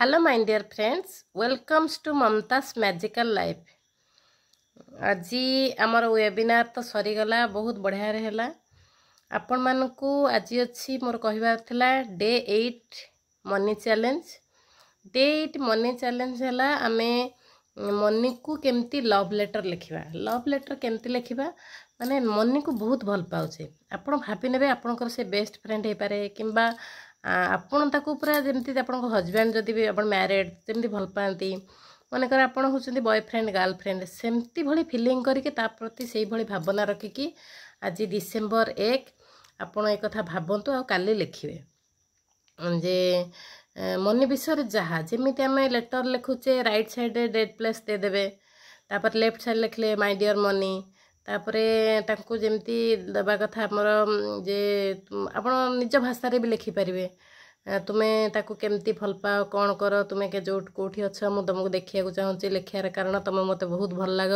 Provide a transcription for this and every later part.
Hello my dear friends, welcomes to Mamta's Magical Life. आज आमर webinar तो सरीगला बहुत बढ़िया रहा आपण मानकू आज अच्छी मोर कहबार थिला day 8 money challenge. Day 8 money challenge है आमे मनी को केमती लव लेटर लिखा। लव लेटर केमती लिखा माने मनी को बहुत भल पाउछे आपण भाभी नेबे आपनकर से बेस्ट फ्रेंड हे पारे किंबा आपण ताकू पूरा जेमती आपन हस्बैंड जदि भी आपण मैरिड जेमती भल पाती मनकर आपण होचंदी बॉयफ्रेंड गर्लफ्रेंड सेमती भली फीलिंग करके ता प्रति सेही भली भावना रखिकी आज डिसेंबर 1 आपण एक कथा भाबंतु आ काली लिखिबे जे मनी विषय जहाँ जमीती आम लेटर लिखुचे राइट साइड डेट प्लेस दे देबे तापर लेफ्ट साइड लिखले माय डियर मनी तापरे तांको जेमती दबा कथा हमर जे आपण निज भाषा रे भी लिखि परिबे तुम्हें ताकू केमती भल पाओ कौन कर तुम्हें के जो कौटी अच्छ मु तुमको देखा चाहूँगी लिखार कारण तुम मत बहुत भल लग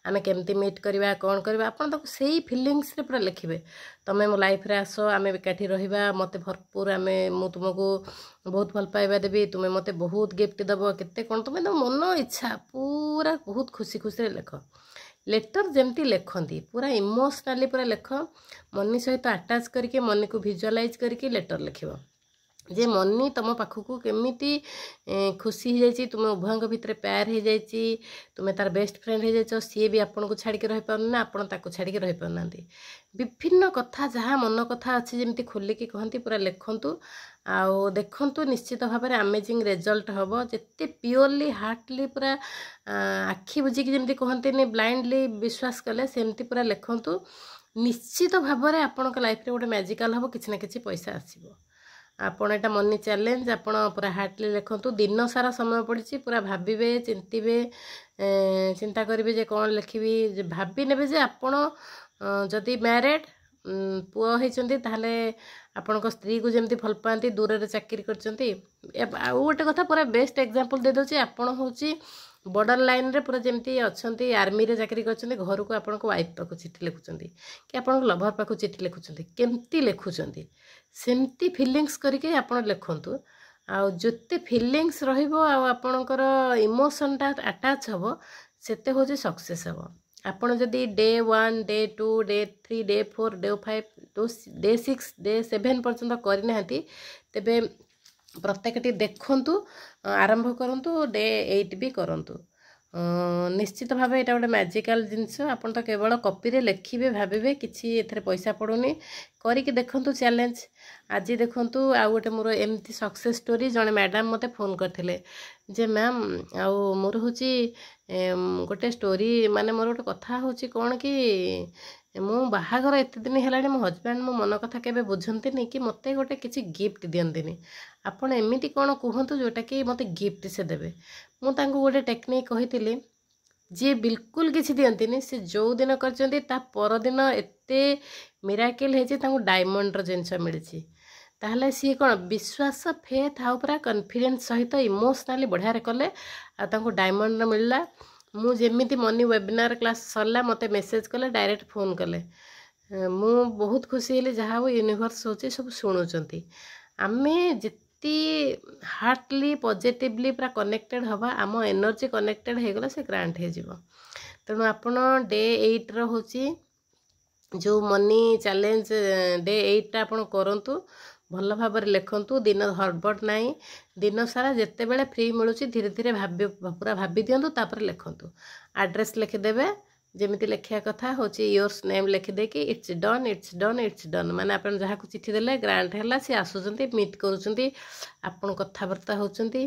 आम केमती मीट करवा कौन करवा आप से फिलिंग्स रे पूरा लिखे तुम्हें मो लाइफ रे आस आम एकाठी रहा मत भरपूर आम मु तुमको बहुत भल पाइबा देवी तुम्हें मत बहुत गिफ्ट दब केते कौन तुम्हें तो मन इच्छा पूरा बहुत खुशी खुशी लिख लेटर जमती लिखती पूरा इमोशनाली पूरा लिख मनी सहित अटैच करके मनी को विजुअलाइज करके लेटर लिख जे मनी तुम पाखक केमिति खुशी हो जाए तुम उभयों भितर प्यार हो जाए तुम्हें तार बेस्ट फ्रेंड हो जाए सी भी आपन को छाड़ी रही पारना आपन ताको छाड़ी रही पारना विभिन्न कथा जहाँ मन कथा अच्छी जमी खोलिकी कहती पूरा लिखतु आउ देखु निश्चित भाव में अमेजिंग रिजल्ट हम जिते प्योरली हार्टली पूरा आखि बुझिकी जमी कहते ब्लाइंडली विश्वास कले सेमती पूरा लिखतु निश्चित भाव में आपण लाइफ गोटे मैजिकल हम किसी ना कि पैसा आसो आपण एटा मनी चैलेंज आपण पूरा हार्टली लिखतु दिन सारा समय पड़ी पूरा भाविबे चिंतिबे चिंता करेंगे जे कौन लिखी भाभी ने जे आपण जदि मैरिड पुओ होती ताहले आपण स्त्री को जमी भल पाती दूर से चाकरी कर गोटे कथा पूरा बेस्ट एग्जांपल दे दे आपण हूँ बॉर्डर लाइन रे पूरा जमी अच्छा आर्मी रे चाकरी कर घर को आपण वाइफ पाक चिठी लिखुं कि आप लभर पाक चिठी लिखुं केमती लिखुं सेमती फिलिंग्स करके आपण लिखतु आउ जिते फिलिंग्स रपर इमोशनटा अटैच हम सेते हूँ सक्सेस हम आपड़ जदि day 1 day 2 day 3 day 4 day 5 day 6 day 7 पर्यंत करना तेबे प्रत्येकटी देखु आरंभ करूँ डे 8 भी करूँ निश्चित भाव यहाँ गोटे मैजिकल जिनस आप तो केवल कॉपी रे लिखिबे भाविबे किसी एथरे पैसा पड़ूनी करिक देखंतु चैलेंज आज देखंतु आ गोटे मोर एमती सक्सेस स्टोरी जने मैडम मते फोन करथिले जे मैम आउ मोर होची गोटे स्टोरी माने मोर गोटे कथा होची कौन कि मु बाहागर एत दिन है मो हजबैंड मो मन कथा केबे बुझंती कि मते गोटे किसी गिफ्ट दियंतिनी आपण एमिति कौन कहतु जोटा कि मते गिफ्ट से देबे मु तांको गोटे टेक्निक कही जी बिल्कुल किसी दियंतिनी से जो दिन करचंती ता पर दिन एते मिराकिल हे जे तांको डायमंड रो जिंस मिलची ताहले सी कौन विश्वास फेथ आउ पूरा कॉन्फिडेंस सहित इमोशनली बढ़िया रे कले आ तांको डायमंड मिलला मु जेमिति मनी वेबिनार क्लास सरला मते मेसेज कले डायरेक्ट फोन कले मु बहुत खुशी हेली जहाँ हो यूनिवर्स होची सब शुणुचंती आमे जिति हार्टली पॉजिटिवली पूरा कनेक्टेड हवा आम एनर्जी कनेक्टेड हो गला से ग्रांट हो जिवो तेणु आपण डे 8 रो होची जो मनी चैलेंज डे 8 आपण करंतु भल भाव में लिखतु दिन हड़बड़ नाई दिन सारा जिते बड़े फ्री मिलूँ धीरे धीरे पूरा भाभी दिंतु तापर लिखतु एड्रेस लिखिदेवे जमी लिखा कथा हूँ योर्स नेम लिखिदे कि it's done it's done it's done माने आप जहाँ को चिठी देले ग्रांट है सी आसुँच मीट करुँच आपन कथबार्ता होती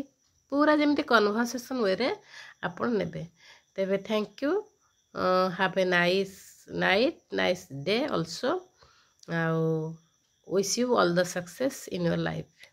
पूरा जमी कन्वर्सेशन वे रे आपन नेबे तेबे thank you have a nice night nice day also wish you all the success in your life.